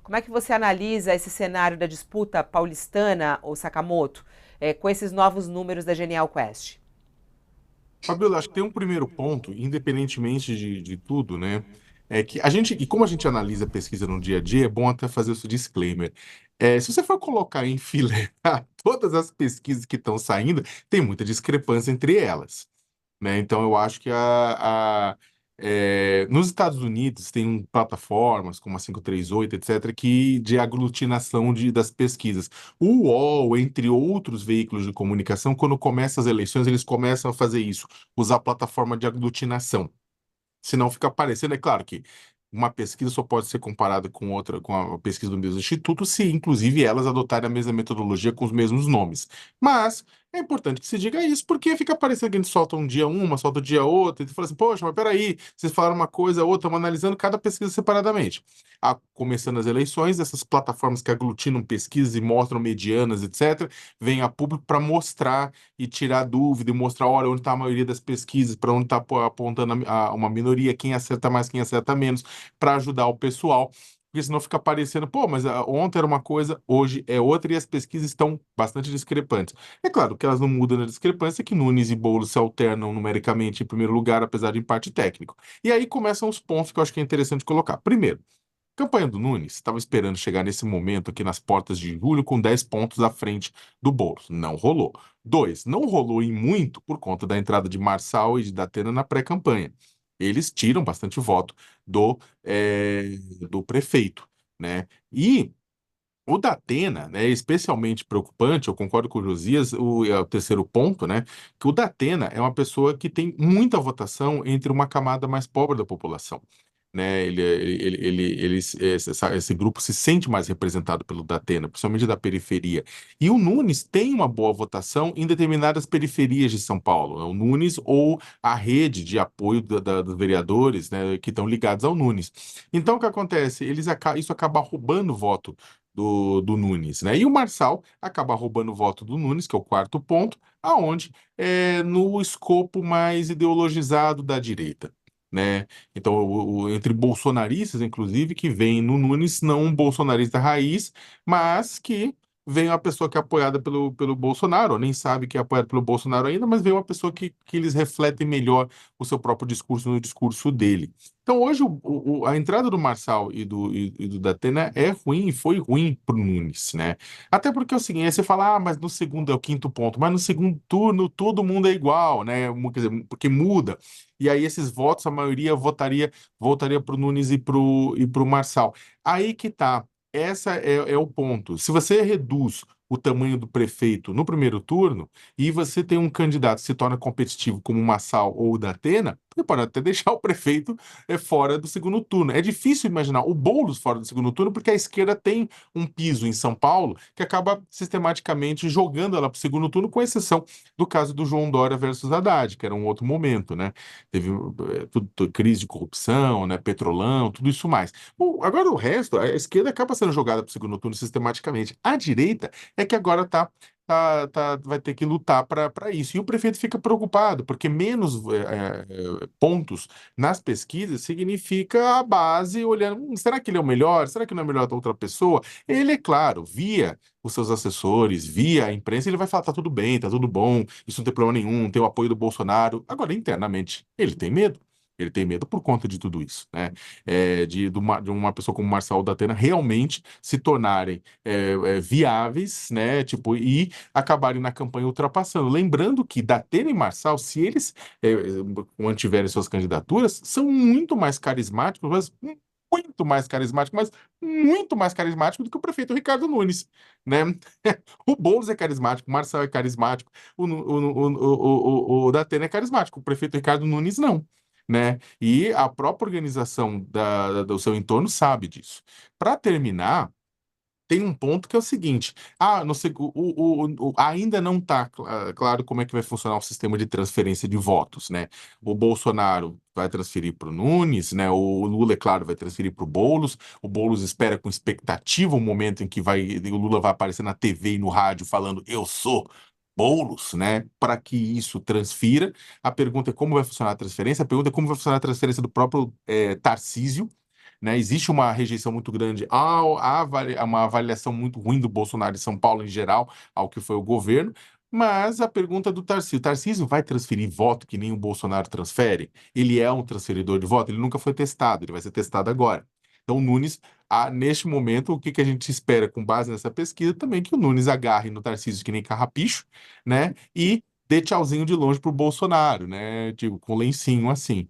Como é que você analisa esse cenário da disputa paulistana, ou Sakamoto, com esses novos números da Genial Quest? Fabiola, acho que tem um primeiro ponto, independentemente de tudo, né? É que a gente, e como a gente analisa a pesquisa no dia a dia, é bom até fazer esse disclaimer. Se você for colocar em fileira todas as pesquisas que estão saindo, tem muita discrepância entre elas, né? Então, eu acho que nos Estados Unidos tem plataformas como a 538, etc., que de aglutinação das pesquisas. O UOL, entre outros veículos de comunicação, quando começam as eleições, eles começam a fazer isso, usar a plataforma de aglutinação. Senão fica parecendo, é claro que uma pesquisa só pode ser comparada com outra, com a pesquisa do mesmo instituto, se inclusive elas adotarem a mesma metodologia com os mesmos nomes. Mas é importante que se diga isso, porque fica parecendo que a gente solta um dia uma, solta um dia outra, e tu fala assim, poxa, mas peraí, vocês falaram uma coisa, outra, estamos analisando cada pesquisa separadamente. Começando as eleições, essas plataformas que aglutinam pesquisas e mostram medianas, etc., vêm a público para mostrar e tirar dúvida e mostrar, olha, onde está a maioria das pesquisas, para onde está apontando uma minoria, quem acerta mais, quem acerta menos, para ajudar o pessoal. Porque senão fica parecendo, pô, mas ontem era uma coisa, hoje é outra, e as pesquisas estão bastante discrepantes. É claro que elas não mudam na discrepância, que Nunes e Boulos se alternam numericamente em primeiro lugar, apesar de empate técnico. E aí começam os pontos que eu acho que é interessante colocar. Primeiro, campanha do Nunes estava esperando chegar nesse momento aqui nas portas de julho com 10 pontos à frente do Boulos. Não rolou. Dois, não rolou em muito por conta da entrada de Marçal e de Datena na pré-campanha. Eles tiram bastante voto do, eh, do prefeito, né? E o Datena, né, é especialmente preocupante, eu concordo com o Josias, é o terceiro ponto, né, que o Datena é uma pessoa que tem muita votação entre uma camada mais pobre da população, né, esse grupo se sente mais representado pelo Datena, principalmente da periferia. E o Nunes tem uma boa votação em determinadas periferias de São Paulo, né, o Nunes ou a rede de apoio dos vereadores, né, que estão ligados ao Nunes. Então, o que acontece? Isso acaba roubando voto do Nunes, né? E o Marçal acaba roubando o voto do Nunes, que é o quarto ponto, aonde no escopo mais ideologizado da direita, né? Então, entre bolsonaristas, inclusive, que vem no Nunes, não um bolsonarista raiz, mas que vem uma pessoa que é apoiada pelo Bolsonaro, ou nem sabe que é apoiada pelo Bolsonaro ainda, mas vem uma pessoa que eles refletem melhor o seu próprio discurso no discurso dele. Então, hoje, a entrada do Marçal e do Datena é ruim, e foi ruim para o Nunes, né? Até porque é o seguinte, aí você fala, mas no segundo é o quinto ponto, mas no segundo turno todo mundo é igual, né? Quer dizer, porque muda. E aí esses votos, a maioria voltaria para o Nunes e pro Marçal. Aí que tá. Essa é o ponto. Se você reduz o tamanho do prefeito no primeiro turno e você tem um candidato que se torna competitivo como o Marçal ou o Datena, você pode até deixar o prefeito fora do segundo turno. É difícil imaginar o Boulos fora do segundo turno, porque a esquerda tem um piso em São Paulo que acaba sistematicamente jogando ela para o segundo turno, com exceção do caso do João Dória versus Haddad, que era um outro momento, né? Teve crise de corrupção, né? Petrolão, tudo isso mais. Agora o resto, a esquerda acaba sendo jogada para o segundo turno sistematicamente. A direita é que agora vai ter que lutar para isso. E o prefeito fica preocupado, porque menos pontos nas pesquisas significa a base olhando, será que ele é o melhor? Será que não é melhor da outra pessoa? Ele, é claro, via os seus assessores, via a imprensa, ele vai falar, tá tudo bem, tá tudo bom, isso não tem problema nenhum, tem o apoio do Bolsonaro. Agora, internamente, ele tem medo. Ele tem medo por conta de tudo isso, né? De uma pessoa como Marcelo Datena realmente se tornarem viáveis, né? Tipo, e acabarem na campanha ultrapassando. Lembrando que Datena e Marçal, se eles é, mantiverem suas candidaturas, são muito mais carismáticos, mas muito mais carismáticos, mas muito mais carismáticos do que o prefeito Ricardo Nunes, né? O Boulos é carismático, o Marçal é carismático, o Datena é carismático, o prefeito Ricardo Nunes não. Né? E a própria organização do seu entorno sabe disso. Para terminar, tem um ponto que é o seguinte: no, seg- ainda não está claro como é que vai funcionar o sistema de transferência de votos, né? O Bolsonaro vai transferir para o Nunes, né? O Lula, é claro, vai transferir para o Boulos. O Boulos espera com expectativa o momento em que o Lula vai aparecer na TV e no rádio falando eu sou Boulos, né? Para que isso transfira. A pergunta é como vai funcionar a transferência. A pergunta é como vai funcionar a transferência do próprio Tarcísio. né? Existe uma rejeição muito grande a uma avaliação muito ruim do Bolsonaro em São Paulo em geral, ao que foi o governo. Mas a pergunta do Tarcísio: o Tarcísio vai transferir voto que nem o Bolsonaro transfere? Ele é um transferidor de voto? Ele nunca foi testado, ele vai ser testado agora. Então, o Nunes, neste momento, o que que a gente espera com base nessa pesquisa também? Que o Nunes agarre no Tarcísio que nem carrapicho, né? E dê tchauzinho de longe pro Bolsonaro, né? Tipo, com lencinho assim.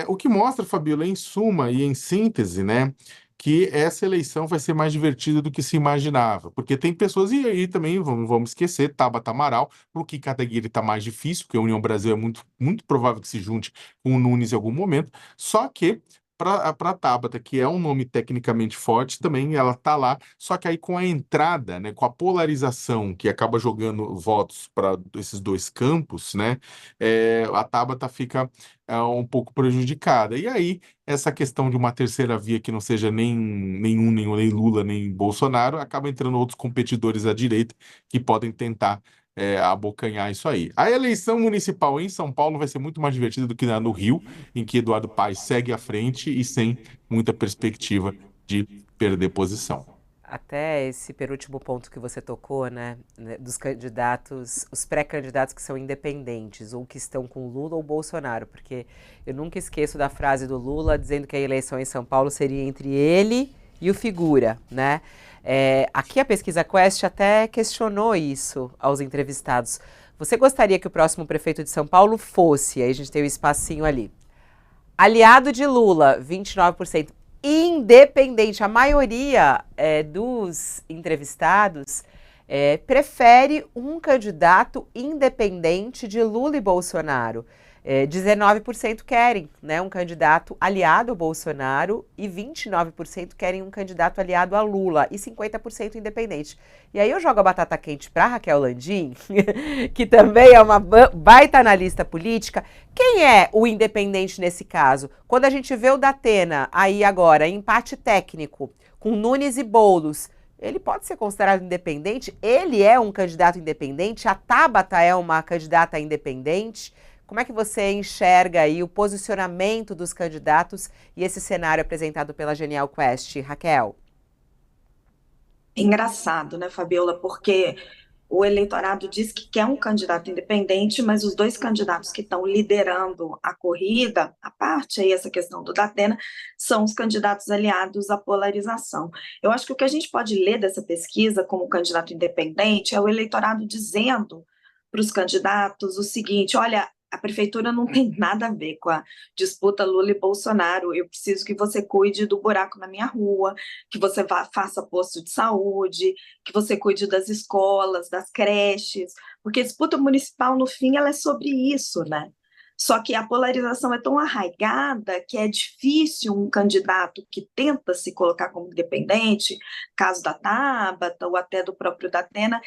O que mostra, Fabiola, em suma e em síntese, né? Que essa eleição vai ser mais divertida do que se imaginava. Porque tem pessoas, e aí também vamos esquecer, Tabata Amaral, para o que Kataguiri está mais difícil, porque a União Brasil é muito, muito provável que se junte com o Nunes em algum momento. Só que para a Tabata, que é um nome tecnicamente forte, também ela tá lá, só que aí com a entrada, né, com a polarização que acaba jogando votos para esses dois campos, né, a Tabata fica um pouco prejudicada. E aí, essa questão de uma terceira via que não seja nem Lula, nem Bolsonaro, acaba entrando outros competidores à direita que podem tentar abocanhar isso aí. A eleição municipal em São Paulo vai ser muito mais divertida do que no Rio, em que Eduardo Paes segue à frente e sem muita perspectiva de perder posição. Até esse penúltimo ponto que você tocou, né, dos candidatos, os pré-candidatos que são independentes, ou que estão com Lula ou Bolsonaro, porque eu nunca esqueço da frase do Lula dizendo que a eleição em São Paulo seria entre ele e o figura, né? Aqui a pesquisa Quest até questionou isso aos entrevistados. Você gostaria que o próximo prefeito de São Paulo fosse, aí a gente tem o espacinho ali, aliado de Lula, 29%. Independente, a maioria dos entrevistados prefere um candidato independente de Lula e Bolsonaro. 19% querem, né, um candidato aliado ao Bolsonaro e 29% querem um candidato aliado a Lula e 50% independente. E aí eu jogo a batata quente para Raquel Landim, que também é uma baita analista política. Quem é o independente nesse caso? Quando a gente vê o Datena aí agora, empate técnico, com Nunes e Boulos, ele pode ser considerado independente? Ele é um candidato independente? A Tabata é uma candidata independente? Como é que você enxerga aí o posicionamento dos candidatos e esse cenário apresentado pela Genial Quest, Raquel? Engraçado, né, Fabiola? Porque o eleitorado diz que quer um candidato independente, mas os dois candidatos que estão liderando a corrida, a parte aí, essa questão do Datena, são os candidatos aliados à polarização. Eu acho que o que a gente pode ler dessa pesquisa como candidato independente é o eleitorado dizendo para os candidatos o seguinte: olha, a prefeitura não tem nada a ver com a disputa Lula e Bolsonaro. Eu preciso que você cuide do buraco na minha rua, que você faça posto de saúde, que você cuide das escolas, das creches, porque a disputa municipal, no fim, ela é sobre isso, né? Só que a polarização é tão arraigada que é difícil um candidato que tenta se colocar como independente, caso da Tabata ou até do próprio Datena,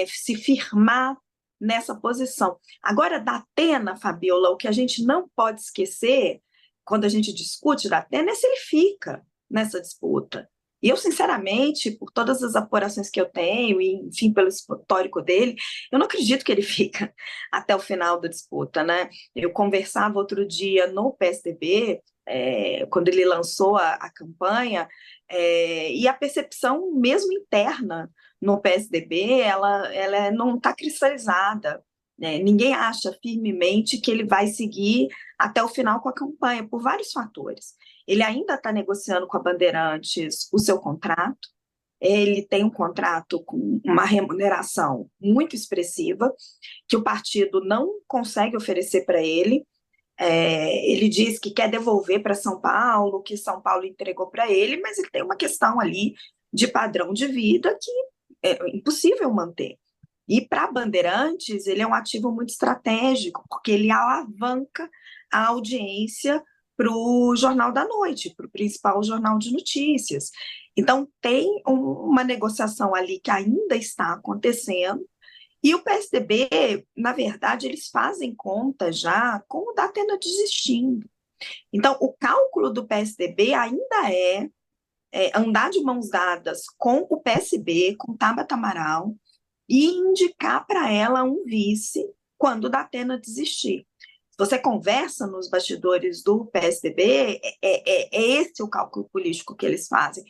se firmar nessa posição. Agora, da Atena, Fabiola, o que a gente não pode esquecer, quando a gente discute da Atena, é se ele fica nessa disputa. E eu, sinceramente, por todas as apurações que eu tenho, e, enfim, pelo histórico dele, eu não acredito que ele fica até o final da disputa, né? Eu conversava outro dia no PSDB, quando ele lançou a campanha, e a percepção mesmo interna no PSDB, ela não está cristalizada, né? Ninguém acha firmemente que ele vai seguir até o final com a campanha, por vários fatores. Ele ainda está negociando com a Bandeirantes o seu contrato, ele tem um contrato com uma remuneração muito expressiva, que o partido não consegue oferecer para ele. Ele diz que quer devolver para São Paulo, que São Paulo entregou para ele, mas ele tem uma questão ali de padrão de vida que é impossível manter. E para Bandeirantes, ele é um ativo muito estratégico, porque ele alavanca a audiência para o Jornal da Noite, para o principal jornal de notícias. Então, tem uma negociação ali que ainda está acontecendo, e o PSDB, na verdade, eles fazem conta já com o Datena desistindo. Então, o cálculo do PSDB ainda andar de mãos dadas com o PSB, com Tabata Amaral, e indicar para ela um vice quando o Datena desistir. Se você conversa nos bastidores do PSDB, é esse o cálculo político que eles fazem.